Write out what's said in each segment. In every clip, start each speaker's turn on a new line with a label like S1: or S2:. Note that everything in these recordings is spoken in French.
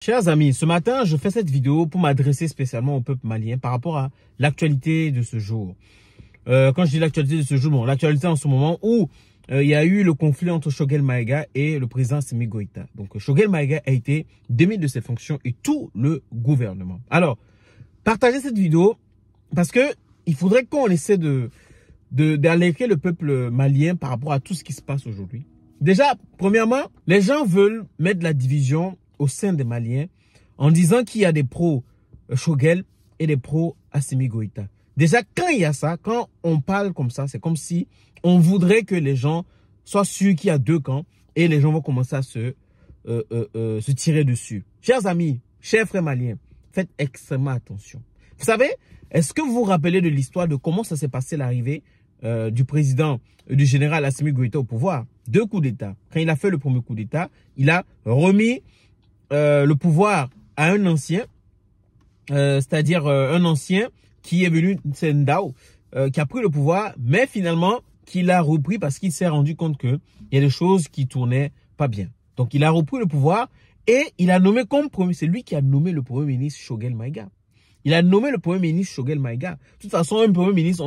S1: Chers amis, ce matin, je fais cette vidéo pour m'adresser spécialement au peuple malien par rapport à l'actualité de ce jour. Quand je dis l'actualité de ce jour, bon, l'actualité en ce moment où il y a eu le conflit entre Choguel Maïga et le président Assimi Goïta. Donc, Choguel Maïga a été démis de ses fonctions et tout le gouvernement. Alors, partagez cette vidéo parce que il faudrait qu'on essaie d'alerter le peuple malien par rapport à tout ce qui se passe aujourd'hui. Déjà, premièrement, les gens veulent mettre la division au sein des Maliens en disant qu'il y a des pro-Choguel et des pro-Assimi Goïta. Déjà, quand il y a ça, quand on parle comme ça, c'est comme si on voudrait que les gens soient sûrs qu'il y a deux camps et les gens vont commencer à se tirer dessus. Chers amis, chers frères maliens, faites extrêmement attention. Vous savez, est-ce que vous vous rappelez de l'histoire de comment ça s'est passé l'arrivée du président, du général Assimi Goïta au pouvoir? 2 coups d'État. Quand il a fait le premier coup d'État, il a remis le pouvoir à un ancien, c'est-à-dire un ancien qui est venu, c'est Ndao, qui a pris le pouvoir, mais finalement, qu'il a repris parce qu'il s'est rendu compte qu'il y a des choses qui tournaient pas bien. Donc, il a repris le pouvoir et il a nommé comme premier, c'est lui qui a nommé le premier ministre Choguel Maïga. Il a nommé le premier ministre Choguel Maïga. De toute façon, un premier ministre,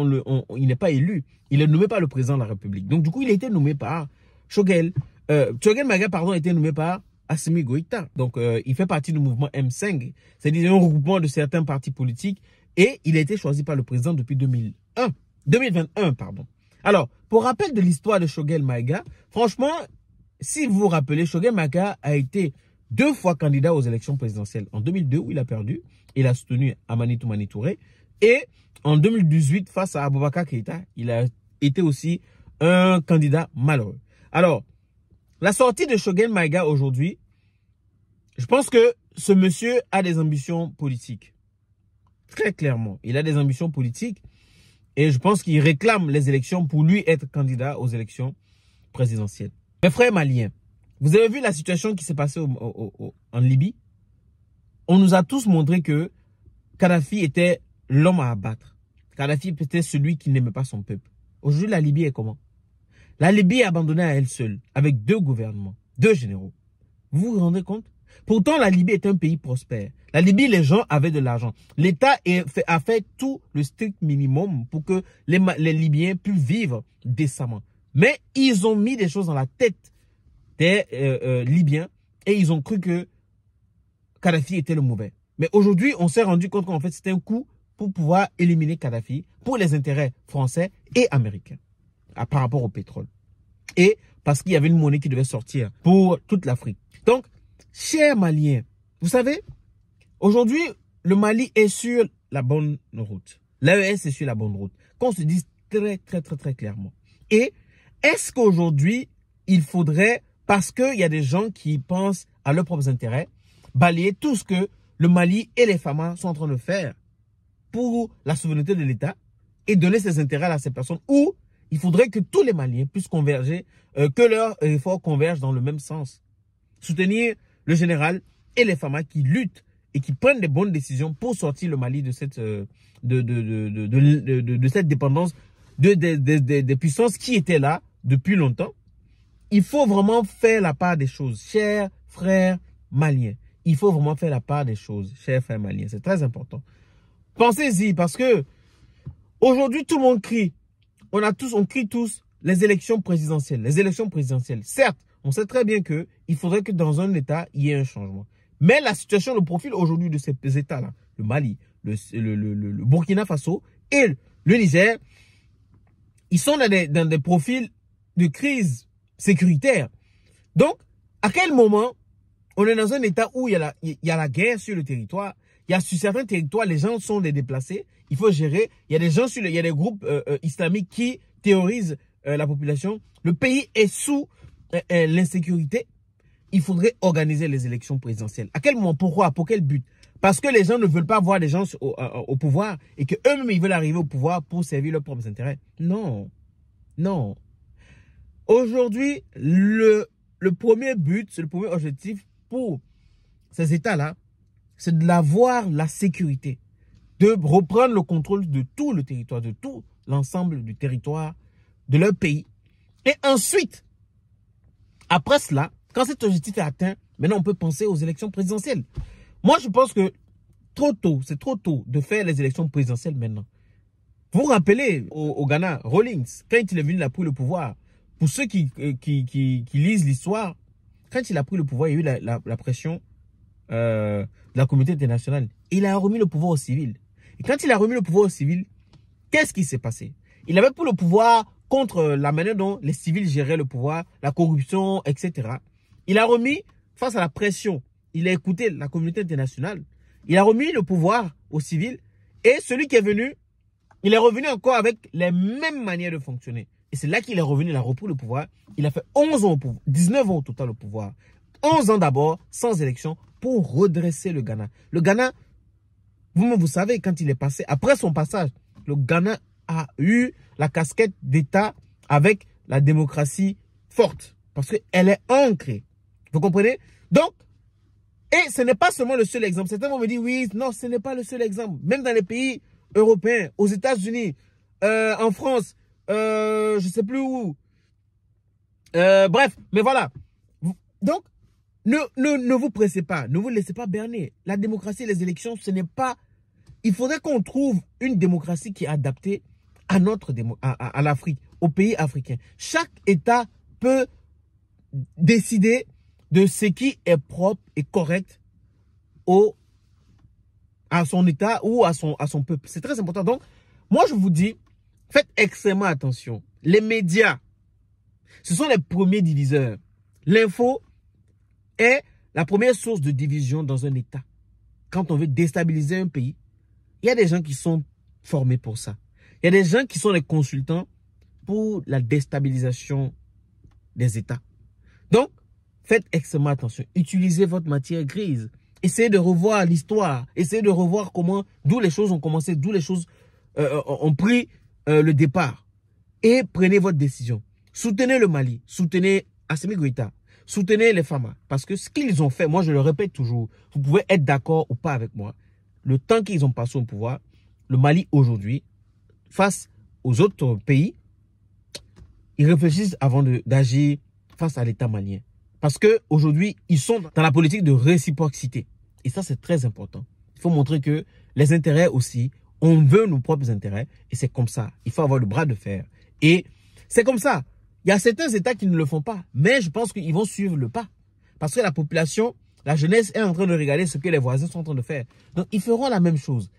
S1: il n'est pas élu. Il est nommé par le président de la République. Donc, du coup, il a été nommé par Choguel Maïga, pardon, a été nommé par Assimi Goïta. Donc, il fait partie du mouvement M5, c'est-à-dire un regroupement de certains partis politiques, et il a été choisi par le président depuis 2021, pardon. Alors, pour rappel de l'histoire de Choguel Maïga, franchement, si vous vous rappelez, Choguel Maïga a été 2 fois candidat aux élections présidentielles. En 2002, où il a perdu, il a soutenu Amani Toumani Touré, et en 2018, face à Aboubacar Keïta, il a été aussi un candidat malheureux. Alors, la sortie de Choguel Maïga aujourd'hui, je pense que ce monsieur a des ambitions politiques. Très clairement, il a des ambitions politiques et je pense qu'il réclame les élections pour lui être candidat aux élections présidentielles. Mes frères maliens, vous avez vu la situation qui s'est passée en Libye? On nous a tous montré que Kadhafi était l'homme à abattre. Kadhafi était celui qui n'aimait pas son peuple. Aujourd'hui, la Libye est comment? La Libye est abandonnée à elle seule, avec 2 gouvernements, 2 généraux. Vous vous rendez compte? Pourtant, la Libye est un pays prospère. La Libye, les gens avaient de l'argent. L'État a fait tout le strict minimum pour que les Libyens puissent vivre décemment. Mais ils ont mis des choses dans la tête des Libyens et ils ont cru que Kadhafi était le mauvais. Mais aujourd'hui, on s'est rendu compte qu'en fait, c'était un coup pour pouvoir éliminer Kadhafi pour les intérêts français et américains par rapport au pétrole. Et parce qu'il y avait une monnaie qui devait sortir pour toute l'Afrique. Donc, chers Maliens, vous savez, aujourd'hui, le Mali est sur la bonne route. L'AES est sur la bonne route. Qu'on se dise très clairement. Et est-ce qu'aujourd'hui, il faudrait, parce qu'il y a des gens qui pensent à leurs propres intérêts, balayer tout ce que le Mali et les FAMA sont en train de faire pour la souveraineté de l'État et donner ses intérêts à ces personnes, ou il faudrait que tous les Maliens puissent converger, que leurs efforts convergent dans le même sens. Soutenir le général et les FAMA qui luttent et qui prennent des bonnes décisions pour sortir le Mali de cette, cette dépendance des puissances qui étaient là depuis longtemps. Il faut vraiment faire la part des choses, chers frères maliens. Il faut vraiment faire la part des choses, chers frères maliens. C'est très important. Pensez-y, parce que aujourd'hui, tout le monde crie. On crie tous les élections présidentielles. Les élections présidentielles. Certes, on sait très bien qu'il faudrait que dans un État, il y ait un changement. Mais la situation, le profil aujourd'hui de ces États-là, le Mali, le Burkina Faso et le Niger, ils sont dans des profils de crise sécuritaire. Donc, à quel moment on est dans un État où il y a la guerre sur le territoire? Il y a sur certains territoires, les gens sont des déplacés. Il faut gérer. Il y a des gens il y a des groupes islamiques qui terrorisent la population. Le pays est sous l'insécurité. Il faudrait organiser les élections présidentielles. À quel moment? Pourquoi? Pour quel but? Parce que les gens ne veulent pas voir des gens au pouvoir et qu'eux-mêmes, ils veulent arriver au pouvoir pour servir leurs propres intérêts. Non. Non. Aujourd'hui, le premier but, le premier objectif pour ces États-là, c'est d'avoir la sécurité, de reprendre le contrôle de tout le territoire, de tout l'ensemble du territoire de leur pays. Et ensuite, après cela, quand cet objectif est atteint, Maintenant, on peut penser aux élections présidentielles. Moi, je pense que c'est trop tôt de faire les élections présidentielles maintenant. Vous vous rappelez au Ghana, Rawlings, quand il est venu, il a pris le pouvoir. Pour ceux qui lisent l'histoire, quand il a pris le pouvoir, il y a eu la pression de la communauté internationale. Il a remis le pouvoir aux civils. Et quand il a remis le pouvoir aux civils, qu'est-ce qui s'est passé? Il avait pris le pouvoir contre la manière dont les civils géraient le pouvoir, la corruption, etc. Il a remis, face à la pression, il a écouté la communauté internationale. Il a remis le pouvoir aux civils. Et celui qui est venu, il est revenu encore avec les mêmes manières de fonctionner. Et c'est là qu'il est revenu, il a repris le pouvoir. Il a fait 11 ans au pouvoir, 19 ans au total au pouvoir. 11 ans d'abord, sans élection, pour redresser le Ghana. Le Ghana, vous savez, quand il est passé, après son passage, le Ghana a eu la casquette d'État avec la démocratie forte. Parce qu'elle est ancrée. Vous comprenez? Donc, et ce n'est pas seulement le seul exemple. Certains vont me dire, oui, non, ce n'est pas le seul exemple. Même dans les pays européens, aux États-Unis, en France, je ne sais plus où. Bref, mais voilà. Donc, ne vous pressez pas. Ne vous laissez pas berner. La démocratie et les élections, ce n'est pas... Il faudrait qu'on trouve une démocratie qui est adaptée à l'Afrique, aux pays africains. Chaque État peut décider de ce qui est propre et correct à son État ou à son peuple. C'est très important. Donc, moi, je vous dis, faites extrêmement attention. Les médias, ce sont les premiers diviseurs. L'info est la première source de division dans un État. Quand on veut déstabiliser un pays, il y a des gens qui sont formés pour ça. Il y a des gens qui sont les consultants pour la déstabilisation des États. Donc, faites extrêmement attention. Utilisez votre matière grise. Essayez de revoir l'histoire. Essayez de revoir d'où les choses ont commencé, d'où les choses ont pris le départ. Et prenez votre décision. Soutenez le Mali. Soutenez Assimi Goïta. Soutenez les FAMA. Parce que ce qu'ils ont fait, moi je le répète toujours, vous pouvez être d'accord ou pas avec moi. Le temps qu'ils ont passé au pouvoir, le Mali aujourd'hui, face aux autres pays, ils réfléchissent avant d'agir face à l'État malien. Parce qu'aujourd'hui, ils sont dans la politique de réciprocité. Et ça, c'est très important. Il faut montrer que les intérêts aussi, on veut nos propres intérêts. Et c'est comme ça. Il faut avoir le bras de fer. Et c'est comme ça. Il y a certains États qui ne le font pas. Mais je pense qu'ils vont suivre le pas. Parce que la population, la jeunesse est en train de regarder ce que les voisins sont en train de faire. Donc, ils feront la même chose.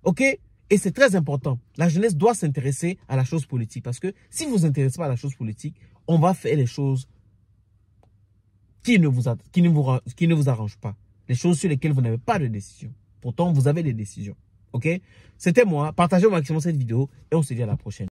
S1: OK? Et c'est très important. La jeunesse doit s'intéresser à la chose politique. Parce que si vous vous intéressez pas à la chose politique, on va faire les choses qui ne vous arrangent pas. Les choses sur lesquelles vous n'avez pas de décision. Pourtant, vous avez des décisions. OK? C'était moi. Partagez au maximum cette vidéo et on se dit à la prochaine.